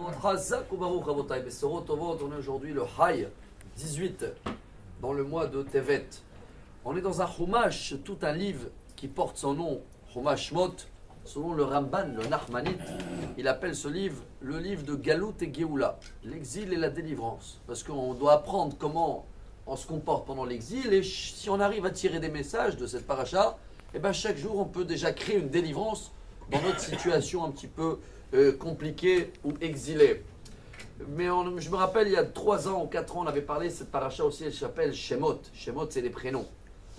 Hazak ou Baruch Rabotai, Bessorot Tovot, on est aujourd'hui le Hay 18 dans le mois de Tevet. On est dans un Chumash, tout un livre qui porte son nom, Chumash Shmot, selon le Ramban, le Nachmanite. Il appelle ce livre le livre de Galout et Géoula, l'exil et la délivrance. Parce qu'on doit apprendre comment on se comporte pendant l'exil et si on arrive à tirer des messages de cette paracha, et ben chaque jour on peut déjà créer une délivrance dans notre situation un petit peu compliquée ou exilée. Mais je me rappelle, il y a 3 ans ou 4 ans, on avait parlé de cette paracha aussi, elle s'appelle Shemot. Shemot, c'est les prénoms.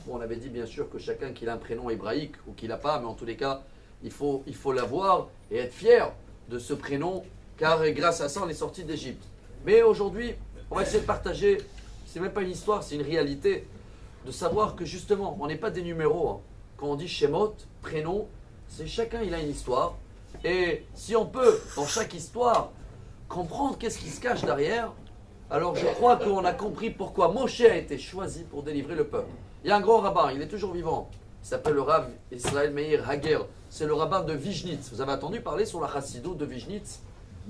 Bon, on avait dit bien sûr que chacun qu'il a un prénom hébraïque ou qu'il n'a pas, mais en tous les cas, il faut l'avoir et être fier de ce prénom, car grâce à ça, on est sorti d'Égypte. Mais aujourd'hui, on va essayer de partager, c'est même pas une histoire, c'est une réalité, de savoir que justement, on n'est pas des numéros. Hein. Quand on dit Shemot, prénom, c'est chacun il a une histoire. Et si on peut, dans chaque histoire, comprendre qu'est-ce qui se cache derrière, alors je crois qu'on a compris pourquoi Moshe a été choisi pour délivrer le peuple. Il y a un grand rabbin, il est toujours vivant, il s'appelle le Rav Israël Meir Hager, c'est le rabbin de Vizhnitz. Vous avez entendu parler sur la chassidoute de Vizhnitz?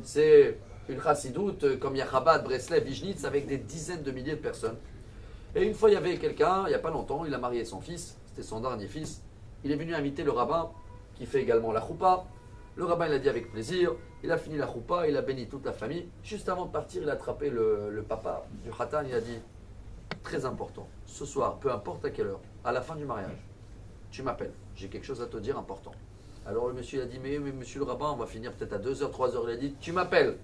C'est une chassidoute comme il y a Chabad, Breslev, Vizhnitz, avec des dizaines de milliers de personnes. Et une fois, il y avait quelqu'un, il n'y a pas longtemps, il a marié son fils, c'était son dernier fils. Il est venu inviter le rabbin, qui fait également la choupa. Le rabbin, il a dit avec plaisir, il a fini la choupa, il a béni toute la famille. Juste avant de partir, il a attrapé le papa du khatan, il a dit, très important, ce soir, peu importe à quelle heure, à la fin du mariage, tu m'appelles, j'ai quelque chose à te dire important. Alors le monsieur, il a dit, mais monsieur le rabbin, on va finir peut-être à 2h, 3h, il a dit, tu m'appelles.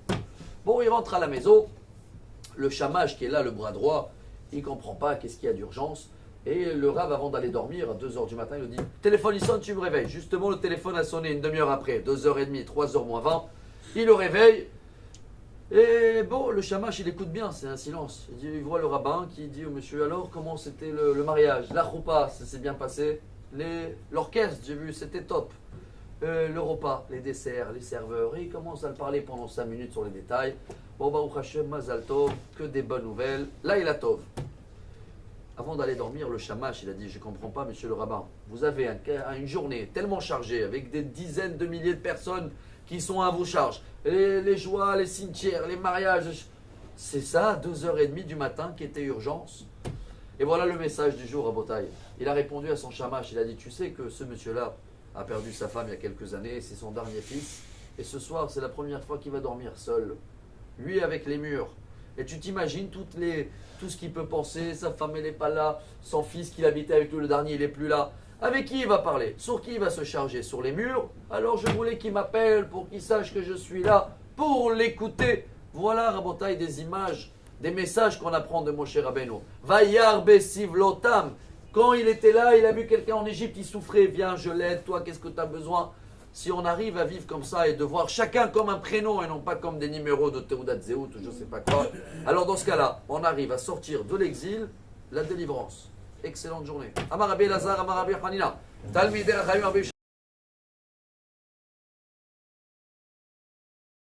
Bon, il rentre à la maison, le chamash qui est là, le bras droit, il ne comprend pas qu'est-ce qu'il y a d'urgence. Et le rave, avant d'aller dormir, à 2h du matin, il lui dit « Téléphone, il sonne, tu me réveilles. » Justement, le téléphone a sonné une demi-heure après, 2h30, 3h moins 20. Il le réveille. Et bon, le chamash, il écoute bien, c'est un silence. Il voit le rabbin qui dit au monsieur « Alors, comment c'était le mariage? La choupa, ça s'est bien passé? L'orchestre, j'ai vu, c'était top. Le repas, les desserts, les serveurs. » Et il commence à le parler pendant 5 minutes sur les détails. Bon, Baruch Hashem, Mazal Tov, que des bonnes nouvelles. Là, il a Tov. Avant d'aller dormir, le chamash, il a dit, je ne comprends pas, monsieur le rabbin, vous avez une journée tellement chargée, avec des dizaines de milliers de personnes qui sont à vos charges, les joies, les cimetières, les mariages, c'est ça, 2h30 du matin qui était urgence. Et voilà le message du jour à Botaï. Il a répondu à son chamash, il a dit, tu sais que ce monsieur-là a perdu sa femme il y a quelques années, c'est son dernier fils, et ce soir, c'est la première fois qu'il va dormir seul, lui avec les murs. Et tu t'imagines tout ce qu'il peut penser, sa femme elle n'est pas là, son fils qu'il habitait avec lui, le dernier il n'est plus là. Avec qui il va parler? Sur qui il va se charger? Sur les murs? Alors je voulais qu'il m'appelle pour qu'il sache que je suis là, pour l'écouter. Voilà, Rabotaï, des images, des messages qu'on apprend de Moshe Rabbeinu. Vayar besivlotam. Quand il était là, il a vu quelqu'un en Égypte, il souffrait. Viens, je l'aide, toi, qu'est-ce que tu as besoin? Si on arrive à vivre comme ça et de voir chacun comme un prénom et non pas comme des numéros de Teudat Zéout ou je ne sais pas quoi, alors dans ce cas-là, on arrive à sortir de l'exil, la délivrance. Excellente journée. Amar Rabbi Elazar, Amar Rabbi Hanina. Talmidei Chachamim Rabbi